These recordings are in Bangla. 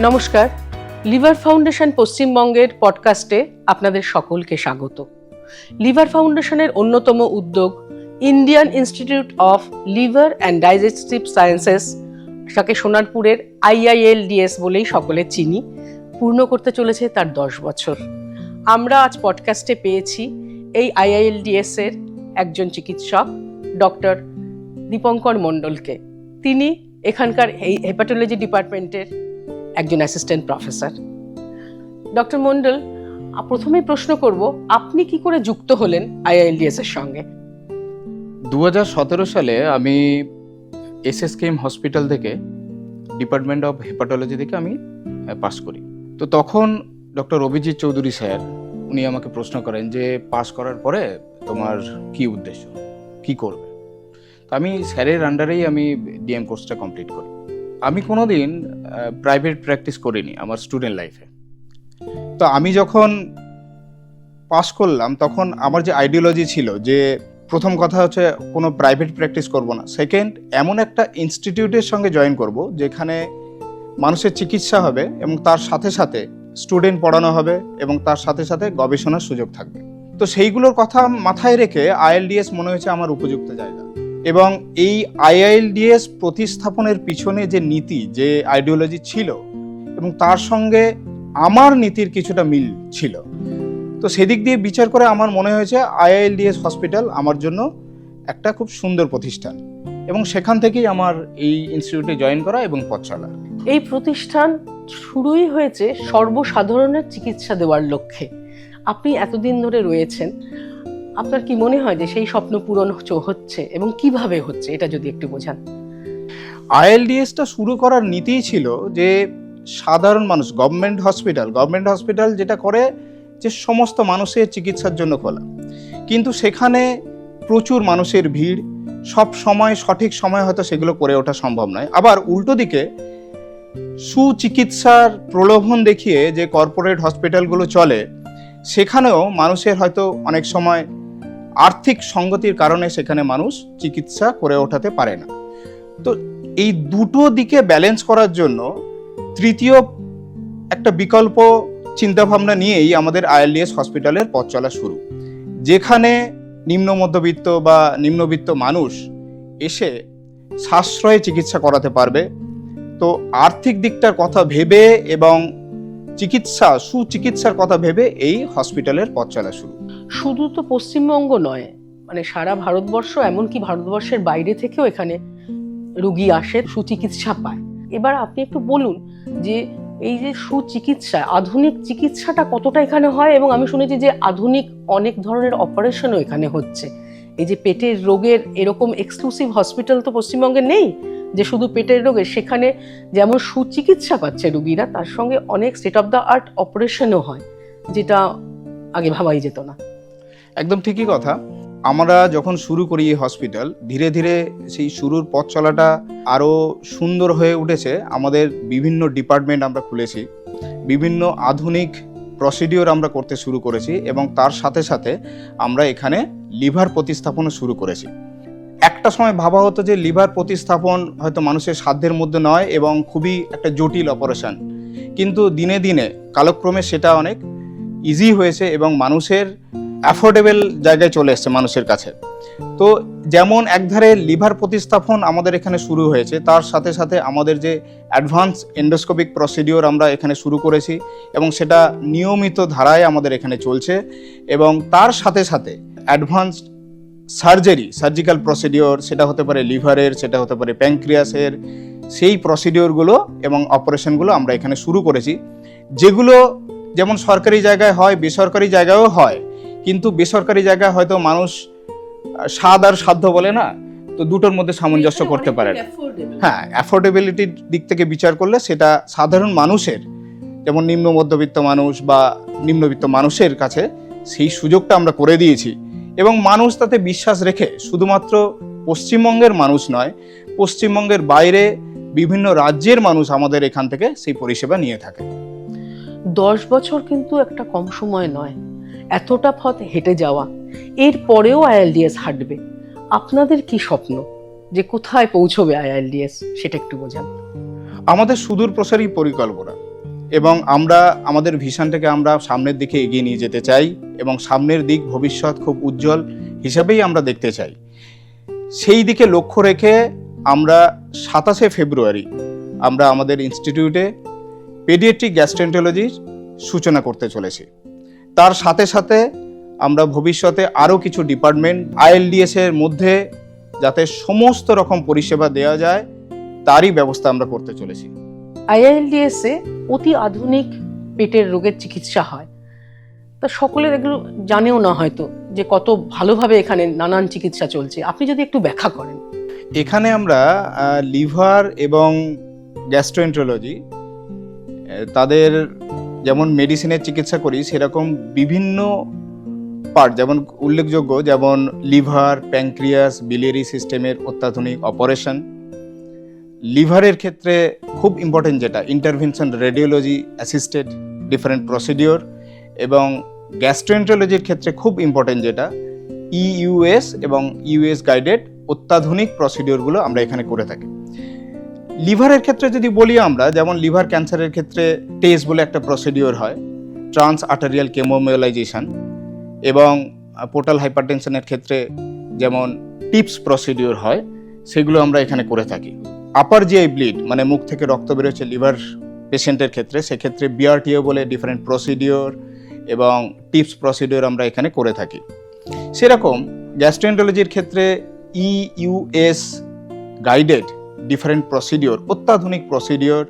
নমস্কার, লিভার ফাউন্ডেশন পশ্চিমবঙ্গের পডকাস্টে আপনাদের সকলকে স্বাগত। লিভার ফাউন্ডেশনের অন্যতম উদ্যোগ Indian institute of liver and digestive sciences, যাকে সোনারপুরের IILDS বলেই সকলে চিনি, পূর্ণ করতে চলেছে তার 10 বছর। আমরা আজ পডকাস্টে পেয়েছি এই IILDS এর একজন চিকিৎসক, ডক্টর দীপঙ্কর মণ্ডলকে। তিনি এখানকার এই হেপাটোলজি ডিপার্টমেন্টের একজন অ্যাসিস্ট্যান্ট প্রফেসর। ডক্টর মণ্ডল, প্রথমেই প্রশ্ন করব, আপনি কি করে যুক্ত হলেন IILDS এর সঙ্গে? 2017 সালে আমি SSKM হসপিটাল থেকে ডিপার্টমেন্ট অফ হেপাটোলজি থেকে আমি পাস করি। তো তখন ডক্টর অভিজিৎ চৌধুরী স্যার উনি আমাকে প্রশ্ন করেন যে পাস করার পরে তোমার কি উদ্দেশ্য, কি করবে। তো আমি স্যারের আন্ডারেই আমি ডিএম কোর্সটা কমপ্লিট করি। আমি কোনোদিন প্রাইভেট প্র্যাকটিস করিনি আমার স্টুডেন্ট লাইফে। তো আমি যখন পাস করলাম তখন আমার যে আইডিওলজি ছিল যে প্রথম কথা হচ্ছে কোনো প্রাইভেট প্র্যাকটিস করব না, সেকেন্ড এমন একটা ইনস্টিটিউটের সঙ্গে জয়েন করব যেখানে মানুষের চিকিৎসা হবে এবং তার সাথে সাথে স্টুডেন্ট পড়ানো হবে এবং তার সাথে সাথে গবেষণার সুযোগ থাকবে। তো সেইগুলোর কথা মাথায় রেখে IILDS মনে হয়েছে আমার উপযুক্ত জায়গা। এবং এই IILDS প্রতিস্থাপনের পিছনে যে নীতি, যে আইডিওলজি ছিল এবং তার সঙ্গে আমার নীতির কিছুটা মিল ছিল। তো সেদিক দিয়ে বিচার করে আমার মনে হয়েছে IILDS হসপিটাল আমার জন্য একটা খুব সুন্দর প্রতিষ্ঠান এবং সেখান থেকেই আমার এই ইনস্টিটিউটে জয়েন করা এবং পথ চলা। এই প্রতিষ্ঠান শুরুই হয়েছে সর্বসাধারণের চিকিৎসা দেওয়ার লক্ষ্যে। আপনি এতদিন ধরে রয়েছেন, আপনার কি মনে হয় যে সেই স্বপ্ন পূরণ হচ্ছে এবং কিভাবে হচ্ছে, এটা যদি একটু বোঝান। IILDSটা শুরু করার নীতিই ছিল যে সাধারণ মানুষ, গভর্নমেন্ট হসপিটাল যেটা করে যে সমস্ত মানুষের চিকিৎসার জন্য খোলা, কিন্তু সেখানে প্রচুর মানুষের ভিড়, সব সময় সঠিক সময় হয়তো সেগুলো করে ওঠা সম্ভব নয়। আবার উল্টো দিকে সুচিকিৎসার প্রলোভন দেখিয়ে যে কর্পোরেট হসপিটালগুলো চলে, সেখানেও মানুষের হয়তো অনেক সময় আর্থিক সঙ্গতির কারণে সেখানে মানুষ চিকিৎসা করে ওঠাতে পারে না। তো এই দুটো দিকে ব্যালেন্স করার জন্য তৃতীয় একটা বিকল্প চিন্তাভাবনা নিয়েই আমাদের IILDS হসপিটালের পথ চলা শুরু, যেখানে নিম্ন মধ্যবিত্ত বা নিম্নবিত্ত মানুষ এসে সাশ্রয়ে চিকিৎসা করাতে পারবে। তো আর্থিক দিকটার কথা ভেবে এবং সুচিকিৎসার কথা ভেবে এই হসপিটালের পথ চলা শুরু। শুধু তো পশ্চিমবঙ্গ নয়, মানে সারা ভারতবর্ষ, এমনকি ভারতবর্ষের বাইরে থেকেও এখানে রোগী আসে, সুচিকিৎসা পায়। এবার আপনি একটু বলুন যে এই যে সুচিকিৎসা, আধুনিক চিকিৎসাটা কতটা এখানে হয়, এবং আমি শুনেছি যে আধুনিক অনেক ধরনের অপারেশনও এখানে হচ্ছে। এই যে পেটের রোগের এরকম এক্সক্লুসিভ হসপিটাল তো পশ্চিমবঙ্গে নেই যে শুধু পেটের রোগের, সেখানে যেমন সুচিকিৎসা পাচ্ছে রোগীরা, তার সঙ্গে অনেক স্টেট অফ দ্য আর্ট অপারেশনও হয়, যেটা আগে ভাবাই যেত না। একদম ঠিকই কথা। আমরা যখন শুরু করি এই হসপিটাল, ধীরে ধীরে সেই শুরুর পথ চলাটা আরও সুন্দর হয়ে উঠেছে। আমাদের বিভিন্ন ডিপার্টমেন্ট আমরা খুলেছি, বিভিন্ন আধুনিক প্রসিডিওর আমরা করতে শুরু করেছি এবং তার সাথে সাথে আমরা এখানে লিভার প্রতিস্থাপনও শুরু করেছি। একটা সময় ভাবা হতো যে লিভার প্রতিস্থাপন হয়তো মানুষের সাধ্যের মধ্যে নয় এবং খুবই একটা জটিল অপারেশন, কিন্তু দিনে দিনে কালক্রমে সেটা অনেক ইজি হয়েছে এবং মানুষের অ্যাফোর্ডেবল জায়গায় চলে এসছে মানুষের কাছে। তো যেমন একধারে লিভার প্রতিস্থাপন আমাদের এখানে শুরু হয়েছে, তার সাথে সাথে আমাদের যে অ্যাডভান্স এন্ডোস্কোপিক প্রসিডিওর আমরা এখানে শুরু করেছি এবং সেটা নিয়মিত ধারায় আমাদের এখানে চলছে। এবং তার সাথে সাথে অ্যাডভান্স সার্জিক্যাল প্রসিডিওর, সেটা হতে পারে লিভারের, সেটা হতে পারে প্যানক্রিয়াসের, সেই প্রসিডিওরগুলো এবং অপারেশনগুলো আমরা এখানে শুরু করেছি, যেগুলো যেমন সরকারি জায়গায় হয়, বেসরকারি জায়গায়ও হয়। কিন্তু বেসরকারি জায়গায় হয়তো মানুষ স্বাদ আর সাধ্য বলে না, তো দুটোর মধ্যে সামঞ্জস্য করতে পারে না। হ্যাঁ, অ্যাফোর্ডেবিলিটির দিক থেকে বিচার করলে সেটা সাধারণ মানুষের, যেমন নিম্ন মধ্যবিত্ত মানুষ বা নিম্নবিত্ত মানুষের কাছে সেই সুযোগটা আমরা করে দিয়েছি এবং মানুষ তাতে বিশ্বাস রেখে শুধুমাত্র পশ্চিমবঙ্গের মানুষ নয়, পশ্চিমবঙ্গের বাইরে বিভিন্ন রাজ্যের মানুষ আমাদের এখান থেকে সেই পরিষেবা নিয়ে থাকে। 10 বছর কিন্তু একটা কম সময় নয়, এতটা পথ হেঁটে যাওয়া, এর পরেও IILDS হাঁটবে। আপনাদের কি স্বপ্ন, যে কোথায় পৌঁছবে IILDS, সেটা একটু বোঝান। আমাদের সুদূর প্রসারী পরিকল্পনা। এবং আমরা আমাদের ভিশনটাকে আমরা সামনের দিকে এগিয়ে নিয়ে যেতে চাই এবং সামনের দিক ভবিষ্যৎ খুব উজ্জ্বল হিসাবেই আমরা দেখতে চাই। সেই দিকে লক্ষ্য রেখে আমরা 27শে ফেব্রুয়ারি আমরা আমাদের ইনস্টিটিউটে পেডিয়াট্রিক গ্যাস্ট্রোএন্টারোলজির সূচনা করতে চলেছি। তার সাথে সাথে আমরা ভবিষ্যতে আরও কিছু ডিপার্টমেন্ট ILDS এর মধ্যে যাতে সমস্ত রকম পরিষেবা দেওয়া যায় তারই ব্যবস্থা আমরা করতে চলেছি। ILDS এ অতি আধুনিক পেটের রোগের চিকিৎসা হয়, তা সকলের এগুলো জানেও না হয়তো যে কত ভালোভাবে এখানে নানান চিকিৎসা চলছে। আপনি যদি একটু ব্যাখ্যা করেন। এখানে আমরা লিভার এবং গ্যাস্ট্রোএন্টারোলজি তাদের যেমন মেডিসিনের চিকিৎসা করি সেরকম বিভিন্ন পার্ট যেমন উল্লেখযোগ্য, যেমন লিভার, প্যানক্রিয়াস, বিলিয়ারি সিস্টেমের অত্যাধুনিক অপারেশন। লিভারের ক্ষেত্রে খুব ইম্পর্টেন্ট যেটা intervention radiology assisted different procedure, এবং গ্যাস্ট্রোএন্টারোলজির ক্ষেত্রে খুব ইম্পর্টেন্ট যেটা EUS এবং US গাইডেড অত্যাধুনিক প্রসিডিওরগুলো আমরা এখানে করে থাকি। লিভারের ক্ষেত্রে যদি বলি আমরা, যেমন লিভার ক্যান্সারের ক্ষেত্রে টেস্ট বলে একটা প্রসিডিওর হয়, ট্রান্স আর্টারিয়াল কেমোমায়োলাইজেশন, এবং পোর্টাল হাইপারটেনশনের ক্ষেত্রে যেমন টিপস প্রসিডিওর হয়, সেগুলো আমরা এখানে করে থাকি। আপার জিআই ব্লিড মানে মুখ থেকে রক্ত বেরোচ্ছে লিভার পেশেন্টের ক্ষেত্রে, সেক্ষেত্রে BRTO বলে ডিফারেন্ট প্রসিডিওর এবং টিপস প্রসিডিওর আমরা এখানে করে থাকি। সেরকম গ্যাস্ট্রোএন্টারোলজির ক্ষেত্রে EUS গাইডেড ডিফারেন্ট প্রসিডিওর, অত্যাধুনিক procedure,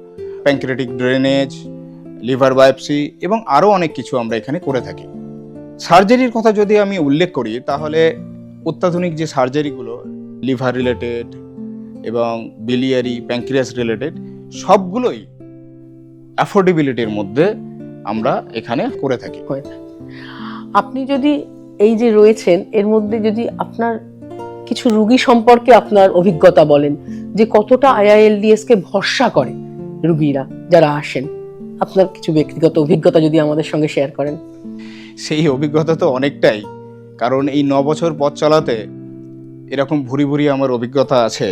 pancreatic drainage, liver biopsy এবং আরও অনেক কিছু আমরা এখানে করে থাকি। সার্জারির কথা যদি আমি উল্লেখ করি তাহলে অত্যাধুনিক যে সার্জারিগুলো লিভার রিলেটেড এবং বিলিয়ারি প্যানক্রিয়াস রিলেটেড সবগুলোই অ্যাফোর্ডেবিলিটির মধ্যে আমরা এখানে করে থাকি। আপনি যদি এই যে রয়েছেন এর মধ্যে যদি আপনার কিছু রোগী সম্পর্কে আপনার অভিজ্ঞতা বলেন, যে কতটা ILDS কে ভরসা করে রোগীরা যারা আসেন, আপনার কিছু ব্যক্তিগত অভিজ্ঞতা যদি আমাদের সঙ্গে শেয়ার করেন। সেই অভিজ্ঞতা তো অনেকটাই, কারণ এই 9 বছর পথ চালাতে এরকম ভুরি ভুরি আমার অভিজ্ঞতা আছে।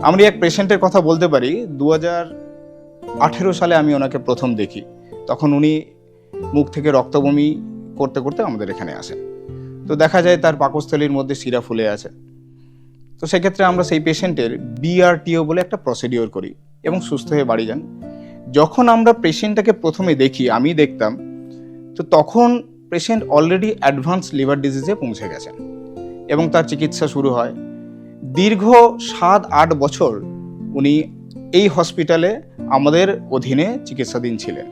আমি এক পেশেন্টের কথা বলতে পারি। 2018 সালে আমি ওনাকে প্রথম দেখি, তখন উনি মুখ থেকে রক্তবমি করতে করতে আমাদের এখানে আসেন। তো দেখা যায় তার পাকস্থলীর মধ্যে শিরা ফুলে আছে। তো সেক্ষেত্রে আমরা সেই পেশেন্টের BRTO বলে একটা প্রসিডিওর করি এবং সুস্থ হয়ে বাড়ি যান। যখন আমরা পেশেন্টটাকে প্রথমে দেখি, আমি দেখতাম, তো তখন পেশেন্ট অলরেডি অ্যাডভান্স লিভার ডিজিজে পৌঁছে গেছেন এবং তার চিকিৎসা শুরু হয়। দীর্ঘ 7-8 বছর উনি এই হসপিটালে আমাদের অধীনে চিকিৎসাধীন ছিলেন।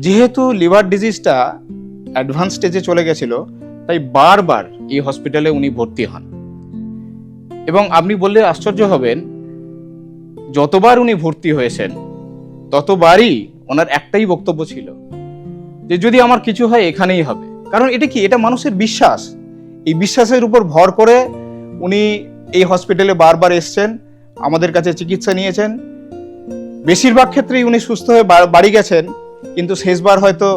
যেহেতু লিভার ডিজিজটা অ্যাডভান্স স্টেজে চলে গেছিল, তাই বারবার এই হসপিটালে উনি ভর্তি হন। এবং আপনি বললে আশ্চর্য হবেন, যতবার উনি ভর্তি হয়েছেন ততবারই ওনার একটাই বক্তব্য ছিল যে যদি আমার কিছু হয় এখানেই হবে। কারণ এটা কি, এটা মানুষের বিশ্বাস। এই বিশ্বাসের উপর ভর করে উনি এই হসপিটালে বারবার এসছেন, আমাদের কাছে চিকিৎসা নিয়েছেন। বেশিরভাগ ক্ষেত্রেই উনি সুস্থ হয়ে বাড়ি গেছেন, কিন্তু শেষবার হয়তো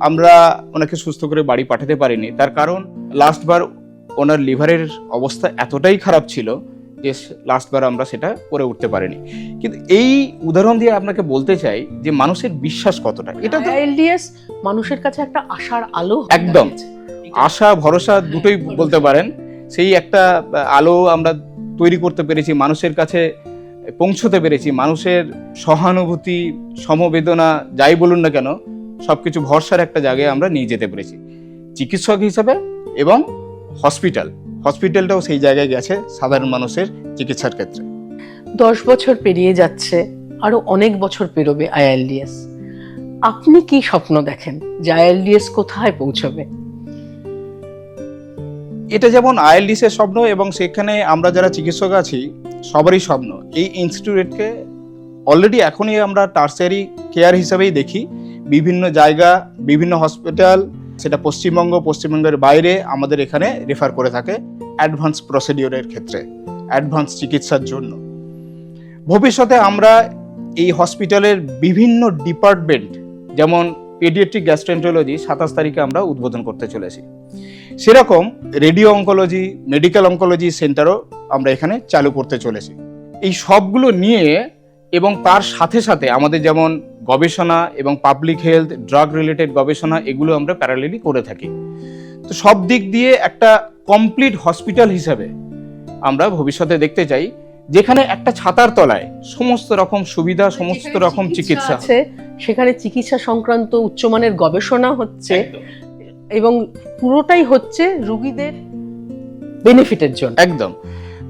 আমরা ওনাকে সুস্থ করে বাড়ি পাঠাতে পারিনি। তার কারণ লাস্টবার ওনার লিভারের অবস্থা এতটাই খারাপ ছিল যে লাস্টবার আমরা সেটা করে উঠতে পারিনি। কিন্তু এই উদাহরণ দিয়ে আপনাকে বলতে চাই যে মানুষের বিশ্বাস কতটা। এটা তো ILDS মানুষের কাছে একটা আশার আলো, একদম আশা ভরসা দুটোই বলতে পারেন। সেই একটা আলো আমরা তৈরি করতে পেরেছি, মানুষের কাছে পৌঁছতে পেরেছি, মানুষের সহানুভূতি, সমবেদনা যাই বলুন না কেন, সবকিছু ভরসার একটা জায়গায় আমরা নিয়ে যেতে পেরেছি চিকিৎসক হিসাবে। এবং হসপিটালটাও সেই জায়গায় গেছে সাধারণ মানুষের চিকিৎসার ক্ষেত্রে। 10 বছর পেরিয়ে যাচ্ছে, আরো অনেক বছর পেরোবে ILDS। আপনি কি স্বপ্ন দেখেন যে ILDS কোথায় পৌঁছবে? এটা যেমন ILDS এর স্বপ্ন এবং সেখানে আমরা যারা চিকিৎসক আছি সবারই স্বপ্ন। এই ইনস্টিটিউটকে অলরেডি এখনই আমরা টার্সিয়ারি কেয়ার হিসাবেই দেখি। বিভিন্ন জায়গা, বিভিন্ন হসপিটাল, সেটা পশ্চিমবঙ্গের বাইরে আমাদের এখানে রেফার করে থাকে অ্যাডভান্স প্রসিডিওরের ক্ষেত্রে, অ্যাডভান্স চিকিৎসার জন্য। ভবিষ্যতে আমরা এই হসপিটালের বিভিন্ন ডিপার্টমেন্ট, যেমন পেডিয়াট্রিক গ্যাস্ট্রোএন্টারোলজি 27 তারিখে আমরা উদ্বোধন করতে চলেছি, সেরকম রেডিও অঙ্কোলজি, মেডিকেল অঙ্কোলজি সেন্টারও আমরা এখানে চালু করতে চলেছি। এই সবগুলো নিয়ে এবং তার সাথে সাথে আমাদের যেমন গবেষণা এবং পাবলিক হেলথ, ড্রাগ রিলেটেড গবেষণা, এগুলো আমরা প্যারালেলি করে থাকি। তো সব দিক দিয়ে একটা কমপ্লিট হসপিটাল হিসাবে আমরা ভবিষ্যতে দেখতে চাই, যেখানে একটা ছাতার তলায় সমস্ত রকম সুবিধা, সমস্ত রকম চিকিৎসা আছে, সেখানে চিকিৎসা সংক্রান্ত উচ্চমানের গবেষণা হচ্ছে এবং পুরোটাই হচ্ছে রোগীদের বেনিফিটের জন্য। একদম।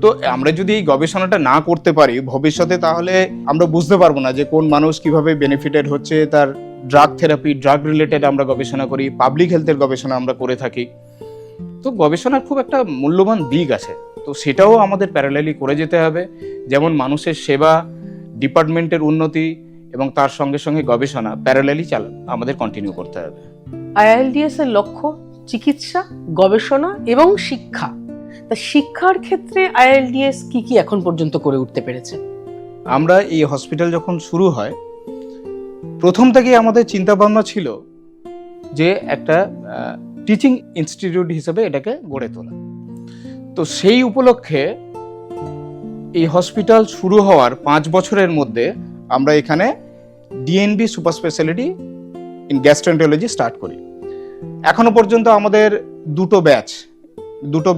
তো আমরা যদি এই গবেষণাটা না করতে পারি ভবিষ্যতে, তাহলে আমরা বুঝতে পারবো না যে কোন মানুষ কিভাবে বেনিফিটেড হচ্ছে। তার ড্রাগ থেরাপি, ড্রাগ রিলেটেড আমরা গবেষণা করি, পাবলিক হেলথের গবেষণা আমরা করে থাকি। তো গবেষণার খুব একটা মূল্যবান দিক আছে, তো সেটাও আমাদের প্যারালালি করে যেতে হবে। যেমন মানুষের সেবা, ডিপার্টমেন্টের উন্নতি এবং তার সঙ্গে সঙ্গে গবেষণা প্যারালালি আমাদের কন্টিনিউ করতে হবে। ILDS এর লক্ষ্য চিকিৎসা, গবেষণা এবং শিক্ষা। তা শিক্ষার ক্ষেত্রে ILDS কি কি এখন পর্যন্ত করে উঠতে পেরেছে? আমরা এই হসপিটাল যখন শুরু হয়, প্রথম থেকেই আমাদের চিন্তা ভাবনা ছিল যে একটা টিচিং ইনস্টিটিউট হিসেবে এটাকে গড়ে তোলা। তো সেই উপলক্ষে এই হসপিটাল শুরু হওয়ার 5 বছরের মধ্যে আমরা এখানে DNB super speciality in gastroenterology start করি। এখনো পর্যন্ত আমাদের দুটো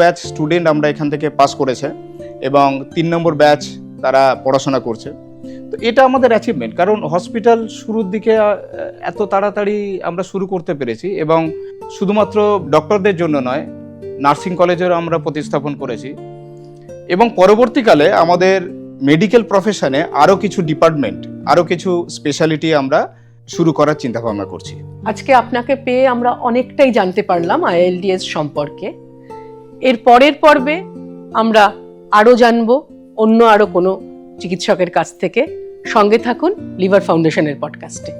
ব্যাচ স্টুডেন্ট আমরা এখান থেকে পাস করেছে এবং 3 নম্বর ব্যাচ তারা পড়াশোনা করছে। তো এটা আমাদের অ্যাচিভমেন্ট, কারণ হসপিটাল শুরুর দিকে এত তাড়াতাড়ি আমরা শুরু করতে পেরেছি এবং শুধুমাত্র ডক্টরদের জন্য নয়, নার্সিং কলেজেরও আমরা প্রতিস্থাপন করেছি এবং পরবর্তীকালে আমাদের মেডিকেল প্রফেশনে আরও কিছু ডিপার্টমেন্ট, আরও কিছু স্পেশালিটি আমরা শুরু করার চিন্তা ভাবনা করছি। আজকে আপনাকে পেয়ে আমরা অনেকটাই জানতে পারলাম ILDS সম্পর্কে। এর পরের পর্বে আমরা আরও জানবো অন্য আরও কোনো চিকিৎসকের কাছ থেকে। সঙ্গে থাকুন লিভার ফাউন্ডেশনের পডকাস্টে।